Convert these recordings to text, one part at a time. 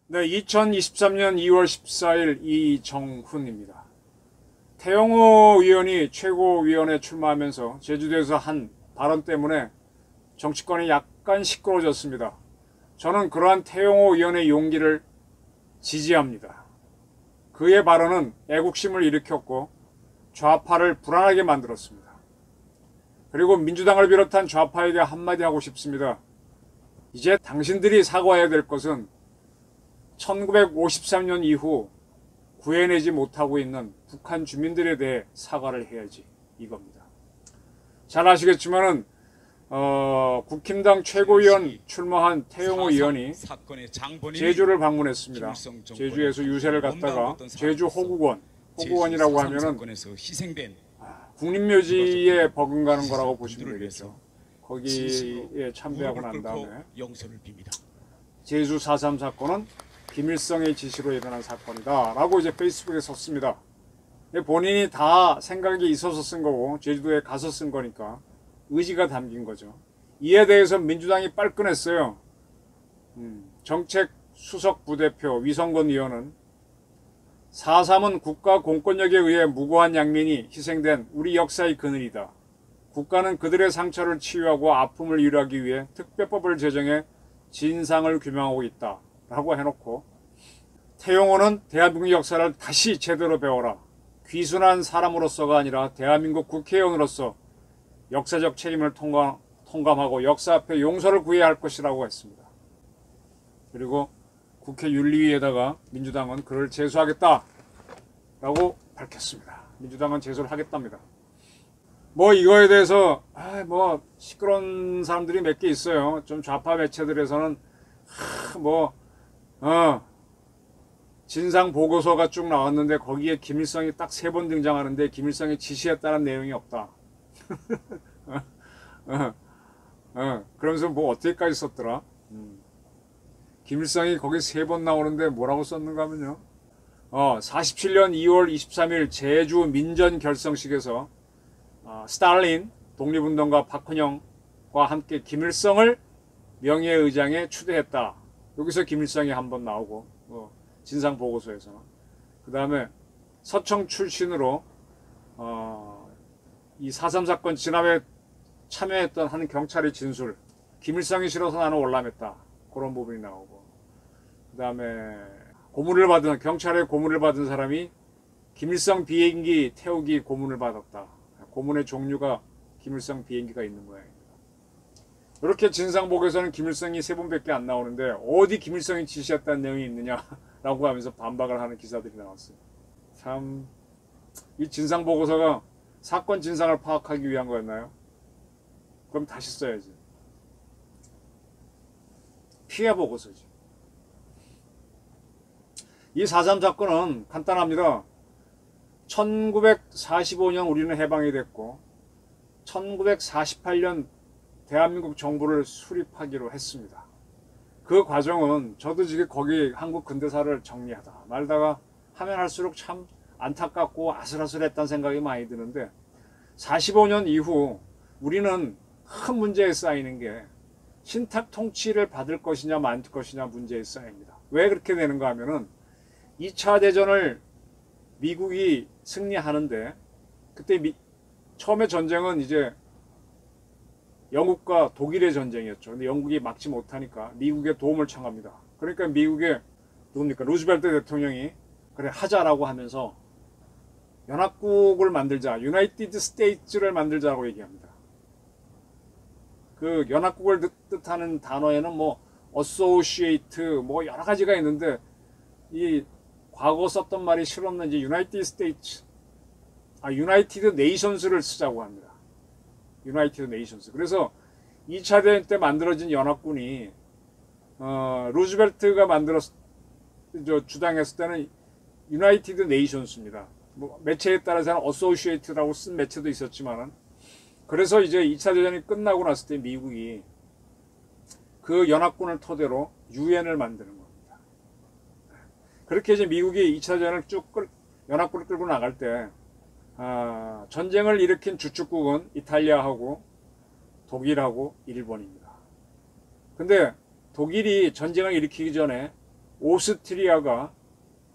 네, 2023년 2월 14일 이정훈입니다. 태영호 의원이 최고위원에 출마하면서 제주도에서 한 발언 때문에 정치권이 약간 시끄러워졌습니다. 저는 그러한 태영호 의원의 용기를 지지합니다. 그의 발언은 애국심을 일으켰고 좌파를 불안하게 만들었습니다. 그리고 민주당을 비롯한 좌파에게 한마디 하고 싶습니다. 이제 당신들이 사과해야 될 것은 1953년 이후 구해내지 못하고 있는 북한 주민들에 대해 사과를 해야지, 이겁니다. 잘 아시겠지만은 국힘당 최고위원 출마한 태영호 의원이 제주를 방문했습니다. 제주에서 유세를 갔다가 제주 호국원이라고 하면은 국립묘지에 버금가는 거라고 보시면 되겠죠. 거기에 참배하고 난 다음에 제주 4.3 사건은 김일성의 지시로 일어난 사건이다 라고 이제 페이스북에 썼습니다. 본인이 다 생각이 있어서 쓴 거고 제주도에 가서 쓴 거니까 의지가 담긴 거죠. 이에 대해서 민주당이 빨끈했어요. 정책 수석 부대표 위성건 의원은 4.3은 국가 공권력에 의해 무고한 양민이 희생된 우리 역사의 그늘이다. 국가는 그들의 상처를 치유하고 아픔을 이유하기 위해 특별법을 제정해 진상을 규명하고 있다 라고 해놓고, 태영호는 대한민국 역사를 다시 제대로 배워라. 귀순한 사람으로서가 아니라 대한민국 국회의원으로서 역사적 책임을 통감하고 역사 앞에 용서를 구해야 할 것이라고 했습니다. 그리고 국회 윤리위에다가 민주당은 그를 제소하겠다 라고 밝혔습니다. 민주당은 제소를 하겠답니다. 뭐 이거에 대해서 시끄러운 사람들이 몇 개 있어요. 좀 좌파 매체들에서는 진상 보고서가 쭉 나왔는데 거기에 김일성이 딱 3번 등장하는데 김일성이 지시했다는 내용이 없다. 그러면서 뭐 어떻게까지 썼더라? 김일성이 거기 3번 나오는데 뭐라고 썼는가 하면요. 47년 2월 23일 제주 민전 결성식에서 스탈린, 독립운동가 박헌영과 함께 김일성을 명예의장에 추대했다. 여기서 김일성이 한번 나오고, 진상보고서에서. 그 다음에 서청 출신으로 이 4.3 사건 진압에 참여했던 한 경찰의 진술, 김일성이 싫어서 나는 월남했다, 그런 부분이 나오고, 그 다음에 경찰의 고문을 받은 사람이 김일성 비행기 태우기 고문을 받았다. 고문의 종류가 김일성 비행기가 있는 모양입니다. 이렇게 진상보고에서는 김일성이 3번밖에 안 나오는데 어디 김일성이 지시했다는 내용이 있느냐라고 하면서 반박을 하는 기사들이 나왔어요. 참, 이 진상보고서가 사건 진상을 파악하기 위한 거였나요? 그럼 다시 써야지. 피해 보고서지. 이 4.3 사건은 간단합니다. 1945년 우리는 해방이 됐고 1948년 대한민국 정부를 수립하기로 했습니다. 그 과정은 저도 지금 거기 한국 근대사를 정리하다 말다가 하면 할수록 참 안타깝고 아슬아슬했다는 생각이 많이 드는데, 45년 이후 우리는 큰 문제에 쌓이는 게 신탁 통치를 받을 것이냐 말 것이냐 문제에 쌓입니다. 왜 그렇게 되는가 하면은 2차 대전을 미국이 승리하는데, 그때 처음에 전쟁은 이제 영국과 독일의 전쟁이었죠. 근데 영국이 막지 못하니까 미국의 도움을 청합니다. 그러니까 미국의 누굽니까? 루즈벨트 대통령이 그래 하자라고 하면서 연합국을 만들자, 유나이티드 스테이츠를 만들자고 얘기합니다. 그 연합국을 뜻하는 단어에는 뭐 associate 뭐 여러 가지가 있는데, 이 과거 썼던 말이 실없는지 유나이티드 스테이츠, 유나이티드 네이션스를 쓰자고 합니다. 유나이티드 네이션스. 그래서 2차 대전 때 만들어진 연합군이 루즈벨트가 주당했을 때는 유나이티드 네이션스입니다. 뭐 매체에 따라서는 어소시에이트라고 쓴 매체도 있었지만은, 그래서 이제 2차 대전이 끝나고 났을 때 미국이 그 연합군을 토대로 유엔을 만드는 겁니다. 그렇게 이제 미국이 2차 대전을 쭉 연합군을 끌고 나갈 때 전쟁을 일으킨 주축국은 이탈리아하고 독일하고 일본입니다. 근데 독일이 전쟁을 일으키기 전에 오스트리아가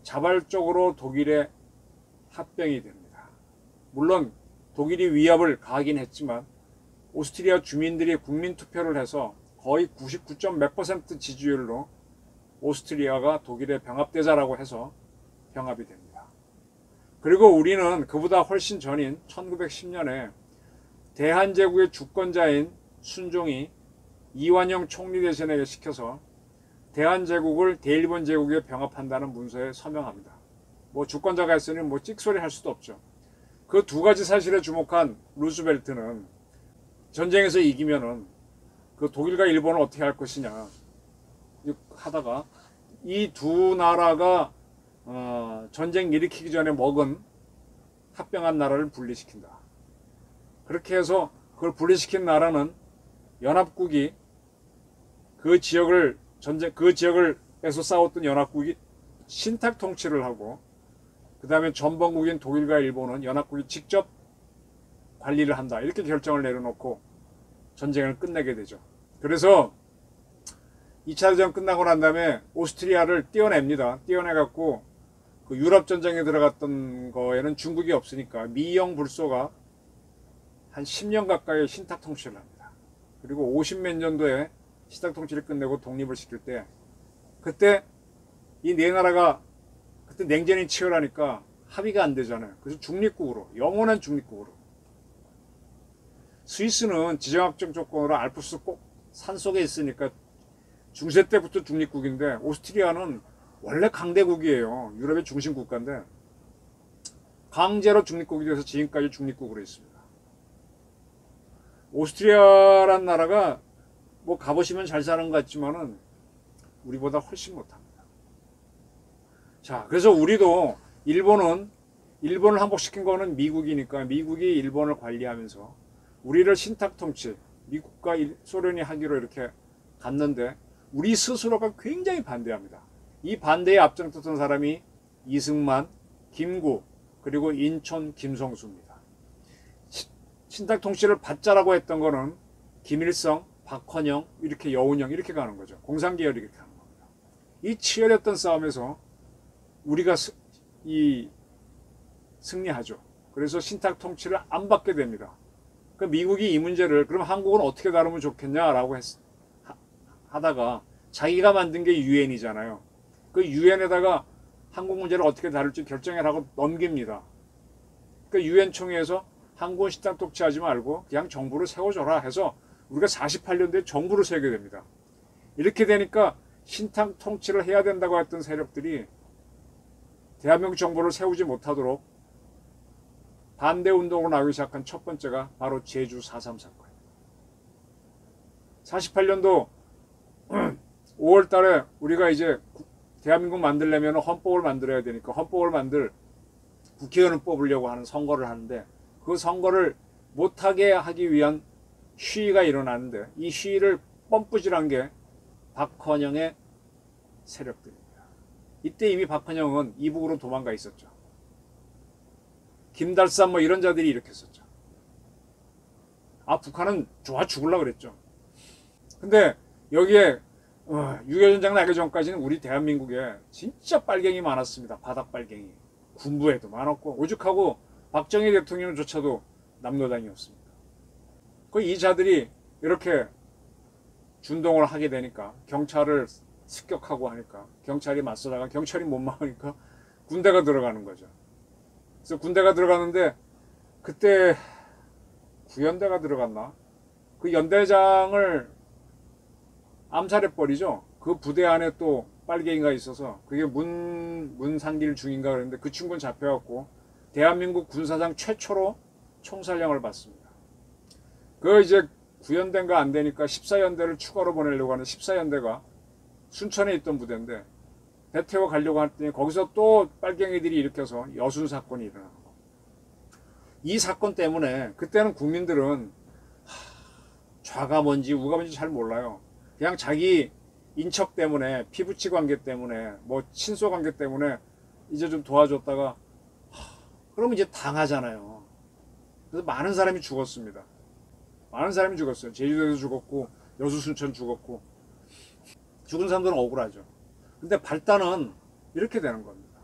자발적으로 독일에 합병이 됩니다. 물론 독일이 위협을 가하긴 했지만 오스트리아 주민들이 국민투표를 해서 거의 99점 몇 % 지지율로 오스트리아가 독일의 병합대자라고 해서 병합이 됩니다. 그리고 우리는 그보다 훨씬 전인 1910년에 대한제국의 주권자인 순종이 이완영 총리 대신에게 시켜서 대한제국을 대일본 제국에 병합한다는 문서에 서명합니다. 뭐 주권자가 했으니 뭐 찍소리 할 수도 없죠. 그 두 가지 사실에 주목한 루즈벨트는 전쟁에서 이기면은 그 독일과 일본을 어떻게 할 것이냐 하다가 이 두 나라가 전쟁 일으키기 전에 먹은 합병한 나라를 분리시킨다. 그렇게 해서 그걸 분리시킨 나라는 연합국이 그 지역에서 싸웠던 연합국이 신탁 통치를 하고 그 다음에 전범국인 독일과 일본은 연합국이 직접 관리를 한다. 이렇게 결정을 내려놓고 전쟁을 끝내게 되죠. 그래서 2차 대전 끝나고 난 다음에 오스트리아를 떼어냅니다. 떼어내갖고 그 유럽 전쟁에 들어갔던 거에는 중국이 없으니까 미영 불소가 한 10년 가까이 신탁 통치를 합니다. 그리고 50몇 년도에 신탁 통치를 끝내고 독립을 시킬 때 그때 이 네 나라가 그때 냉전이 치열하니까 합의가 안 되잖아요. 그래서 중립국으로 영원한 중립국으로 스위스는 지정학적 조건으로 알프스 꼭 산속에 있으니까 중세 때부터 중립국인데 오스트리아는 원래 강대국이에요. 유럽의 중심 국가인데 강제로 중립국이 돼서 지금까지 중립국으로 있습니다. 오스트리아란 나라가 뭐 가보시면 잘 사는 것 같지만은 우리보다 훨씬 못합니다. 자, 그래서 우리도 일본을 항복시킨 거는 미국이니까 미국이 일본을 관리하면서 우리를 신탁 통치, 미국과 소련이 하기로 이렇게 갔는데 우리 스스로가 굉장히 반대합니다. 이 반대에 앞장섰던 사람이 이승만, 김구, 그리고 인천 김성수입니다. 신탁 통치를 받자라고 했던 거는 김일성, 박헌영, 이렇게 여운형 이렇게 가는 거죠. 공산계열이 이렇게 가는 겁니다. 이 치열했던 싸움에서 우리가 승리하죠. 그래서 신탁 통치를 안 받게 됩니다. 그 미국이 이 문제를 그럼 한국은 어떻게 다루면 좋겠냐라고 하다가 자기가 만든 게 유엔이잖아요. 그 유엔에다가 한국 문제를 어떻게 다룰지 결정해라고 넘깁니다. 그 유엔 총회에서 한국은 신탁 통치하지 말고 그냥 정부를 세워줘라 해서 우리가 48년도에 정부를 세우게 됩니다. 이렇게 되니까 신탁 통치를 해야 된다고 했던 세력들이 대한민국 정부를 세우지 못하도록 반대운동으로 나오기 시작한 첫 번째가 바로 제주 4.3 사건입니다. 48년도 5월 달에 우리가 이제 대한민국 만들려면 헌법을 만들어야 되니까 헌법을 만들 국회의원을 뽑으려고 하는 선거를 하는데 그 선거를 못하게 하기 위한 시위가 일어나는데 이 시위를 뻔뿌질한 게 박헌영의 세력들입니다. 이때 이미 박헌영은 이북으로 도망가 있었죠. 김달삼 뭐 이런 자들이 일으켰었죠. 북한은 좋아 죽으려고 그랬죠. 근데 여기에 6.25 전쟁 나기 전까지는 우리 대한민국에 진짜 빨갱이 많았습니다. 바닥 빨갱이. 군부에도 많았고 오죽하고 박정희 대통령조차도 남로당이었습니다. 이 자들이 이렇게 준동을 하게 되니까 경찰을 습격하고 하니까 경찰이 맞서다가 경찰이 못 막으니까 군대가 들어가는 거죠. 그래서 군대가 들어가는데 그때 구연대가 들어갔나? 그 연대장을 암살해버리죠. 그 부대 안에 또 빨갱이가 있어서 그게 문상길 중인가 그랬는데 그 친구는 잡혀갖고 대한민국 군사상 최초로 총살령을 받습니다. 그 이제 구연대가 안 되니까 14연대를 추가로 보내려고 하는 14연대가 순천에 있던 부대인데 배 태워 가려고 했더니 거기서 또 빨갱이들이 일으켜서 여순 사건이 일어나는 거. 이 사건 때문에 그때는 국민들은 좌가 뭔지 우가 뭔지 잘 몰라요. 그냥 자기 인척 때문에 피부치 관계 때문에 뭐 친소 관계 때문에 이제 좀 도와줬다가 그러면 이제 당하잖아요. 그래서 많은 사람이 죽었습니다. 많은 사람이 죽었어요. 제주도에서 죽었고 여수 순천 죽었고 죽은 사람들은 억울하죠. 근데 발단은 이렇게 되는 겁니다.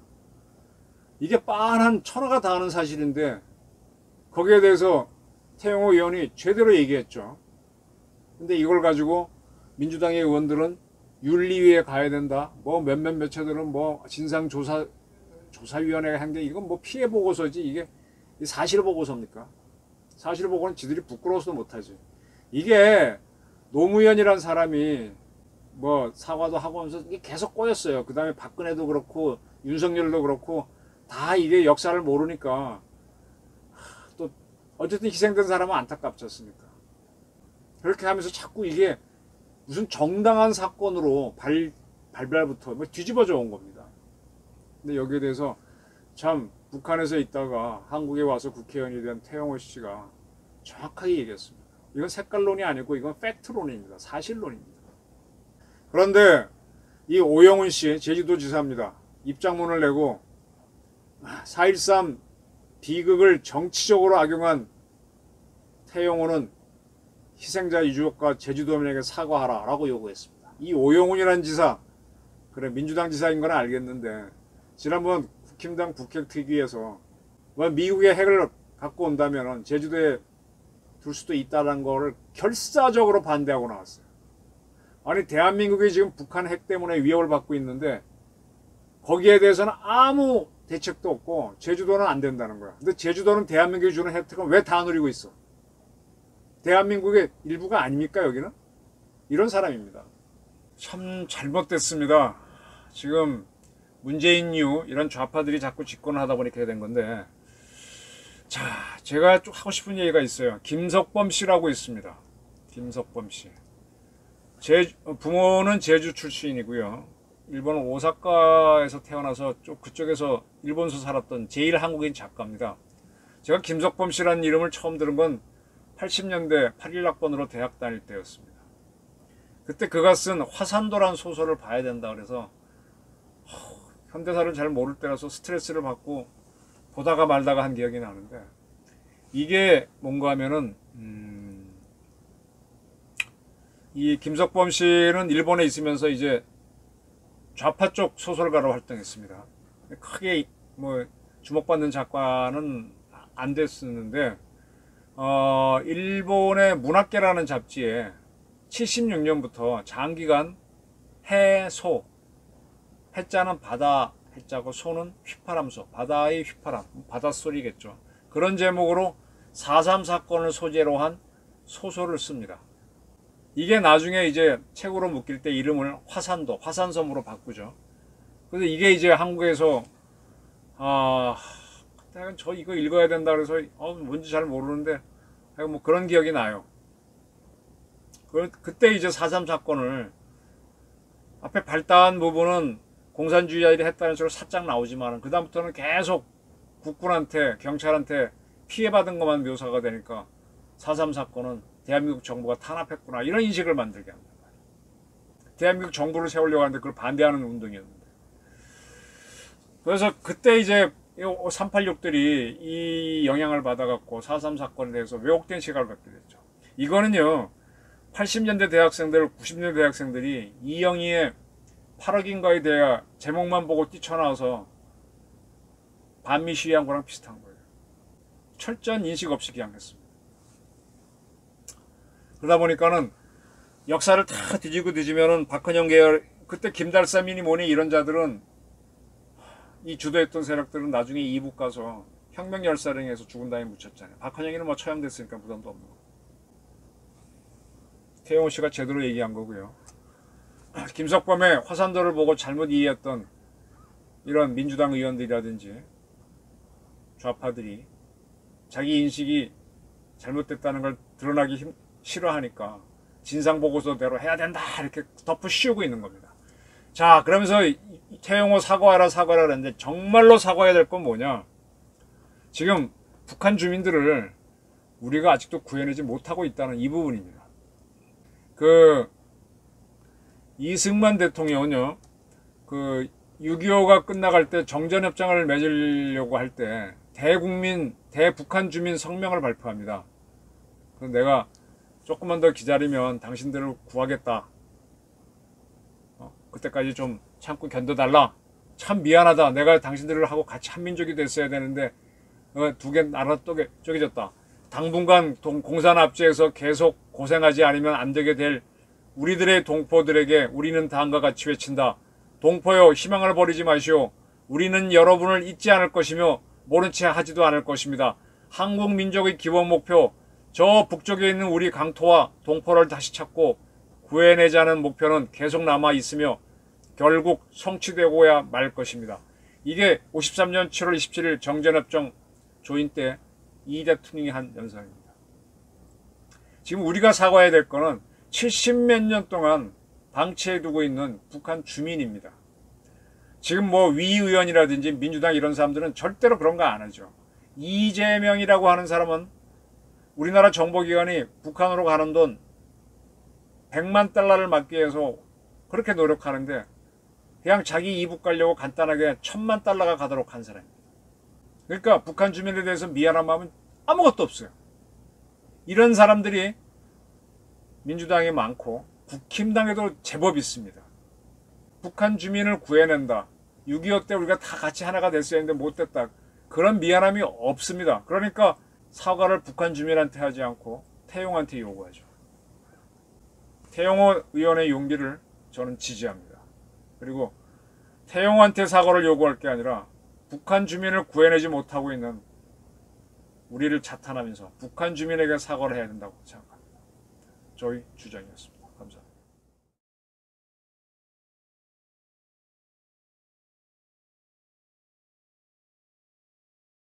이게 빤한 천하가 다 아는 사실인데 거기에 대해서 태영호 의원이 제대로 얘기했죠. 근데 이걸 가지고 민주당의 의원들은 윤리위에 가야 된다. 뭐 몇몇 매체들은 뭐 진상조사위원회가 한 게 이건 뭐 피해 보고서지 이게 사실 보고서입니까? 사실 보고는 지들이 부끄러워서도 못하지. 이게 노무현이란 사람이 뭐 사과도 하고 하면서 이게 계속 꼬였어요. 그 다음에 박근혜도 그렇고 윤석열도 그렇고 다 이게 역사를 모르니까 또 어쨌든 희생된 사람은 안타깝지 않습니까? 그렇게 하면서 자꾸 이게 무슨 정당한 사건으로 발발부터 뭐 뒤집어져 온 겁니다. 근데 여기에 대해서 참 북한에서 있다가 한국에 와서 국회의원이 된 태영호 씨가 정확하게 얘기했습니다. 이건 색깔론이 아니고 이건 팩트론입니다. 사실론입니다. 그런데 이 오영훈 씨 제주도지사입니다. 입장문을 내고 4.13 비극을 정치적으로 악용한 태영호는 희생자 유족과 제주도민에게 사과하라 라고 요구했습니다. 이 오영훈이라는 지사, 그래 민주당 지사인 건 알겠는데 지난번 국힘당 북핵특위에서 미국의 핵을 갖고 온다면 제주도에 둘 수도 있다는 거를 결사적으로 반대하고 나왔어요. 아니 대한민국이 지금 북한 핵 때문에 위협을 받고 있는데 거기에 대해서는 아무 대책도 없고 제주도는 안 된다는 거야. 근데 제주도는 대한민국이 주는 혜택은 왜 다 누리고 있어? 대한민국의 일부가 아닙니까 여기는? 이런 사람입니다. 참 잘못됐습니다. 지금 문재인유 이런 좌파들이 자꾸 집권을 하다 보니까 된 건데, 자 제가 좀 하고 싶은 얘기가 있어요. 김석범 씨라고 있습니다. 김석범 씨. 부모는 제주 출신이고요. 일본 오사카에서 태어나서 좀 그쪽에서 일본서 살았던 제일 한국인 작가입니다. 제가 김석범 씨라는 이름을 처음 들은 건 80년대 81학번으로 대학 다닐 때였습니다. 그때 그가 쓴 화산도란 소설을 봐야 된다 그래서 현대사를 잘 모를 때라서 스트레스를 받고 보다가 말다가 한 기억이 나는데, 이게 뭔가 하면은 이 김석범 씨는 일본에 있으면서 이제 좌파 쪽 소설가로 활동했습니다. 크게 뭐 주목받는 작가는 안 됐었는데 일본의 문학계라는 잡지에 76년부터 장기간 해소, 해자는 바다 해자고 소는 휘파람소, 바다의 휘파람, 바닷소리겠죠. 그런 제목으로 4.3 사건을 소재로 한 소설을 씁니다. 이게 나중에 이제 책으로 묶일 때 이름을 화산도, 화산섬으로 바꾸죠. 그래서 이게 이제 한국에서 저 이거 읽어야 된다 그래서 뭔지 잘 모르는데 뭐 그런 기억이 나요. 그때 이제 4.3 사건을 앞에 발달한 부분은 공산주의자들이 했다는 식으로 살짝 나오지만 그 다음부터는 계속 국군한테 경찰한테 피해받은 것만 묘사가 되니까 4.3 사건은 대한민국 정부가 탄압했구나 이런 인식을 만들게 합니다. 대한민국 정부를 세우려고 하는데 그걸 반대하는 운동이었는데, 그래서 그때 이제 386들이 이 영향을 받아갖고 4.3 사건에 대해서 왜곡된 시각을 갖게 됐죠. 이거는요 80년대 대학생들, 90년대 대학생들이 이영희의 8억인가에 대해 제목만 보고 뛰쳐나와서 반미 시위한 거랑 비슷한 거예요. 철저한 인식 없이 그냥 했습니다. 그러다 보니까는 역사를 다 뒤지면은 박헌영 계열, 그때 김달삼이니 뭐니 이런 자들은, 이 주도했던 세력들은 나중에 이북 가서 혁명열사령에서 죽은 다음에 묻혔잖아요. 박헌영이는 뭐 처형됐으니까 부담도 없는 거. 태영호 씨가 제대로 얘기한 거고요. 김석범의 화산도를 보고 잘못 이해했던 이런 민주당 의원들이라든지 좌파들이 자기 인식이 잘못됐다는 걸 드러나기 싫어하니까 진상보고서대로 해야 된다 이렇게 덮어 씌우고 있는 겁니다. 자, 그러면서 태영호 사과하라 그랬는데 정말로 사과해야 될 건 뭐냐? 지금 북한 주민들을 우리가 아직도 구해내지 못하고 있다는 이 부분입니다. 이승만 대통령은요, 6.25가 끝나갈 때 정전협정을 맺으려고 할 때 대북한 주민 성명을 발표합니다. 그래서 내가 조금만 더 기다리면 당신들을 구하겠다. 그때까지 좀 참고 견뎌달라. 참 미안하다. 내가 당신들을 하고 같이 한민족이 됐어야 되는데 두 개 나라 쪼개졌다. 당분간 공산압제에서 계속 고생하지 않으면 안 되게 될 우리들의 동포들에게 우리는 다음과 같이 외친다. 동포여, 희망을 버리지 마시오. 우리는 여러분을 잊지 않을 것이며 모른 채 하지도 않을 것입니다. 한국 민족의 기본 목표, 저 북쪽에 있는 우리 강토와 동포를 다시 찾고 구해내자는 목표는 계속 남아 있으며 결국 성취되고야 말 것입니다. 이게 53년 7월 27일 정전협정 조인 때 이 대통령이 한 연설입니다. 지금 우리가 사과해야 될 거는 70몇 년 동안 방치해두고 있는 북한 주민입니다. 지금 뭐 위 의원이라든지 민주당 이런 사람들은 절대로 그런 거 안 하죠. 이재명이라고 하는 사람은 우리나라 정보기관이 북한으로 가는 돈 100만 달러를 막기 위해서 그렇게 노력하는데 그냥 자기 이북 가려고 간단하게 1000만 달러가 가도록 한 사람입니다. 그러니까 북한 주민에 대해서 미안한 마음은 아무것도 없어요. 이런 사람들이 민주당에 많고 국힘당에도 제법 있습니다. 북한 주민을 구해낸다. 6.25 때 우리가 다 같이 하나가 됐어야 했는데 못됐다. 그런 미안함이 없습니다. 그러니까 사과를 북한 주민한테 하지 않고 태용한테 요구하죠. 태용호 의원의 용기를 저는 지지합니다. 그리고 태용한테 사과를 요구할 게 아니라 북한 주민을 구해내지 못하고 있는 우리를 자탄하면서 북한 주민에게 사과를 해야 된다고 생각합니다. 저희 주장이었습니다.